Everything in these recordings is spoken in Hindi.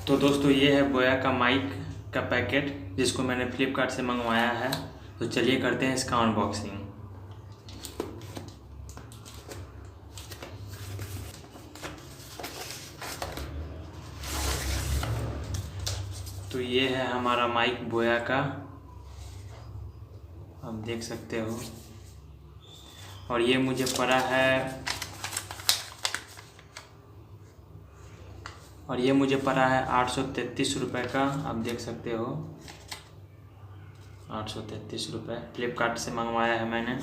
तो दोस्तों ये है बोया का माइक का पैकेट जिसको मैंने फ्लिपकार्ट से मंगवाया है। तो चलिए करते हैं इसका अनबॉक्सिंग। तो ये है हमारा माइक बोया का, आप देख सकते हो। और ये मुझे पड़ा है और ये मुझे पड़ा है 833 रुपये का, आप देख सकते हो। 833 रुपये फ्लिपकार्ट से मंगवाया है मैंने।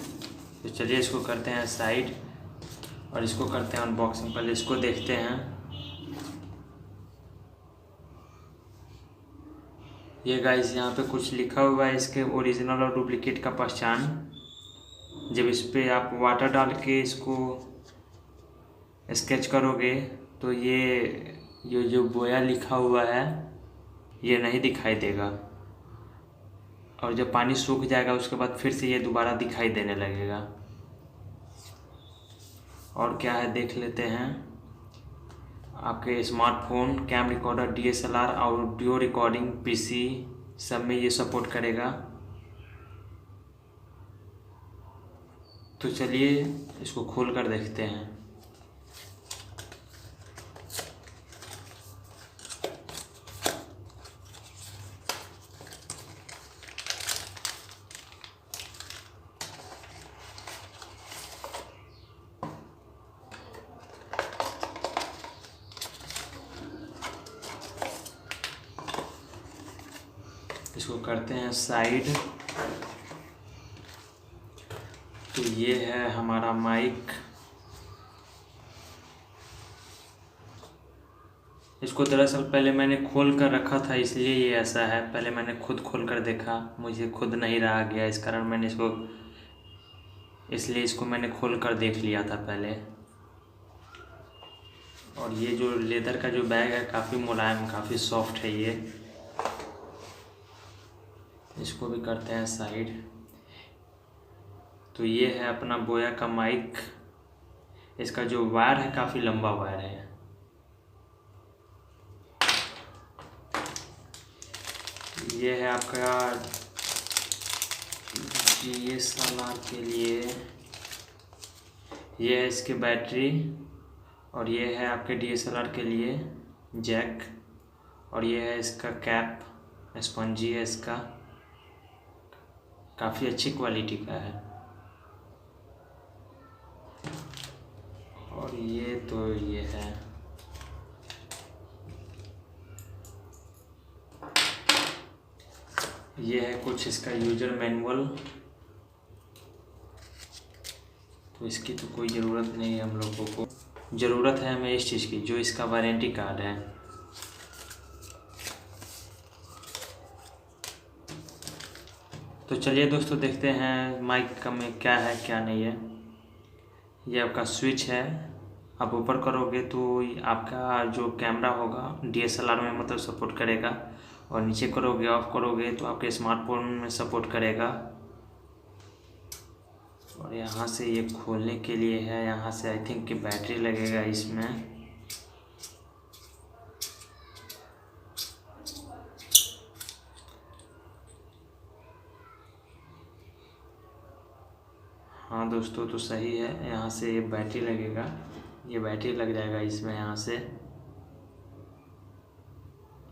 तो चलिए इसको करते हैं साइड और इसको करते हैं अनबॉक्सिंग। पहले इसको देखते हैं। ये गाइस यहाँ पे कुछ लिखा हुआ है, इसके ओरिजिनल और डुप्लीकेट का पहचान। जब इस पर आप वाटर डाल के इसको स्केच करोगे तो ये जो बोया लिखा हुआ है ये नहीं दिखाई देगा, और जब पानी सूख जाएगा उसके बाद फिर से ये दोबारा दिखाई देने लगेगा। और क्या है देख लेते हैं। आपके smartphone, cam recorder, DSLR, audio recording, PC सब में ये सपोर्ट करेगा। तो चलिए इसको खोल कर देखते हैं। इसको करते हैं साइड। तो ये है हमारा माइक। इसको दरअसल पहले मैंने खोल कर रखा था, इसलिए ये ऐसा है। पहले मैंने खुद खोल कर देखा, मुझे खुद नहीं रहा गया, इस कारण मैंने इसको मैंने खोल कर देख लिया था पहले। और ये जो लेदर का जो बैग है काफ़ी मुलायम, काफ़ी सॉफ्ट है ये। इसको भी करते हैं साइड। तो ये है अपना बोया का माइक। इसका जो वायर है काफ़ी लंबा वायर है। ये है आपका DSLR के लिए, ये है इसकी बैटरी। और ये है आपके DSLR के लिए जैक। और ये है इसका कैप, स्पंजी है इसका, काफ़ी अच्छी क्वालिटी का है। और ये है। ये है कुछ इसका यूजर मैनुअल। तो इसकी तो कोई ज़रूरत नहीं है, हम लोगों को ज़रूरत है हमें इस चीज़ की जो इसका वारंटी कार्ड है। तो चलिए दोस्तों देखते हैं माइक का में क्या है क्या नहीं है। ये आपका स्विच है, आप ऊपर करोगे तो आपका जो कैमरा होगा DSLR में मतलब सपोर्ट करेगा, और नीचे करोगे ऑफ करोगे तो आपके स्मार्टफोन में सपोर्ट करेगा। और यहाँ से ये खोलने के लिए है, यहाँ से आई थिंक कि बैटरी लगेगा इसमें। हाँ दोस्तों तो सही है, यहाँ से ये बैटरी लगेगा, ये बैटरी लग जाएगा इसमें यहाँ से।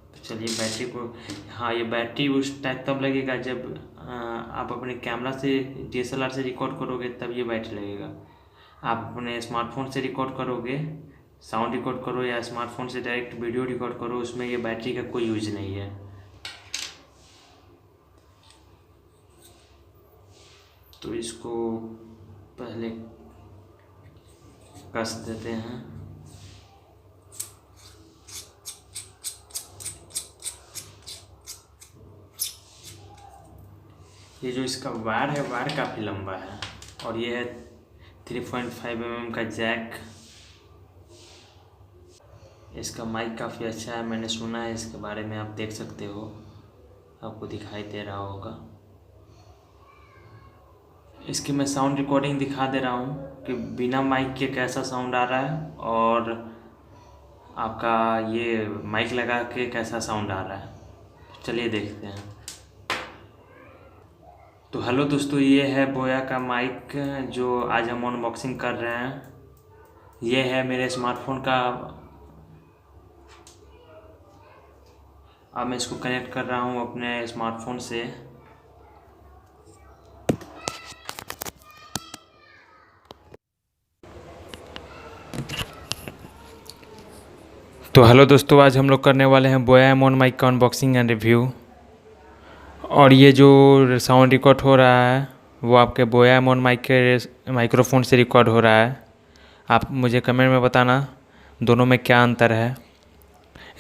तो चलिए बैटरी को, हाँ ये बैटरी उस टाइम तब लगेगा जब आप अपने कैमरा से DSLR से रिकॉर्ड करोगे, तब ये बैटरी लगेगा। आप अपने स्मार्टफोन से रिकॉर्ड करोगे, साउंड रिकॉर्ड करो या स्मार्टफोन से डायरेक्ट वीडियो रिकॉर्ड करो, उसमें ये बैटरी का कोई यूज नहीं है। तो इसको पहले कस देते हैं। ये जो इसका वायर है, वायर काफ़ी लंबा है। और ये है 3.5 mm का जैक। इसका माइक काफ़ी अच्छा है, मैंने सुना है इसके बारे में, आप देख सकते हो, आपको दिखाई दे रहा होगा। इसकी मैं साउंड रिकॉर्डिंग दिखा दे रहा हूँ कि बिना माइक के कैसा साउंड आ रहा है, और आपका ये माइक लगा के कैसा साउंड आ रहा है। चलिए देखते हैं। तो हेलो दोस्तों, ये है बोया का माइक जो आज हम अनबॉक्सिंग कर रहे हैं। ये है मेरे स्मार्टफोन का। अब मैं इसको कनेक्ट कर रहा हूँ अपने स्मार्टफोन से। तो हेलो दोस्तों, आज हम लोग करने वाले हैं बोया एम1 माइक का अनबॉक्सिंग एंड रिव्यू। और ये जो साउंड रिकॉर्ड हो रहा है वो आपके बोया एम1 माइक के माइक्रोफोन से रिकॉर्ड हो रहा है। आप मुझे कमेंट में बताना दोनों में क्या अंतर है,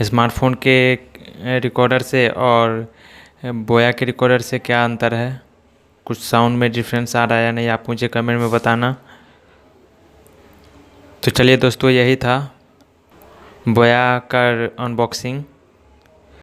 स्मार्टफोन के रिकॉर्डर से और बोया के रिकॉर्डर से क्या अंतर है। कुछ साउंड में डिफरेंस आ रहा है या नहीं, आप मुझे कमेंट में बताना। तो चलिए दोस्तों, यही था बोया का अनबॉक्सिंग।